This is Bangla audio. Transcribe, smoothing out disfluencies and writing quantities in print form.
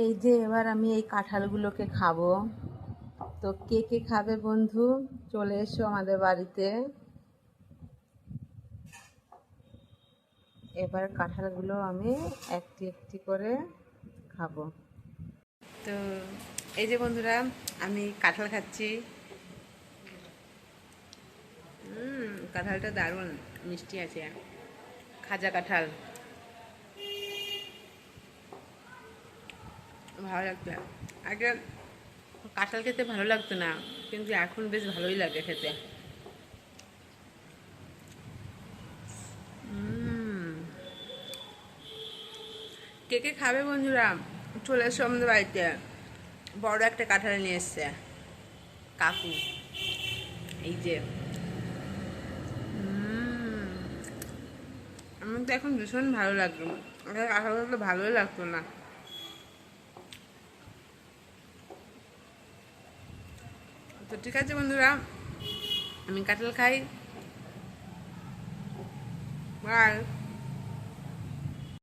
এই যে এবার আমি এই কাঁঠালগুলোকে খাবো। তো কে কে খাবে বন্ধু, চলে এসো আমাদের বাড়িতে। এবার কাঁঠালগুলো আমি একটি একটি করে খাবো। তো এই যে বন্ধুরা, আমি কাঁঠাল খাচ্ছি। কাঁঠালটা দারুণ মিষ্টি আছে, খাজা কাঁঠাল, ভালো লাগছে। আগে কাঁঠাল খেতে ভালো লাগতো না, কিন্তু এখন বেশ ভালোই লাগে খেতে। কে কে খাবে বন্ধুরা, চলে এসো আমাদের বাড়িতে। বড় একটা কাঁঠাল নিয়ে এসছে কাকু। এই যে আমার তো এখন ভীষণ ভালো লাগলো, আগে কাঁঠালগুলো ভালোই লাগতো না। তো ঠিক আছে বন্ধুরা, আমি কাঁঠাল খাই। বাই।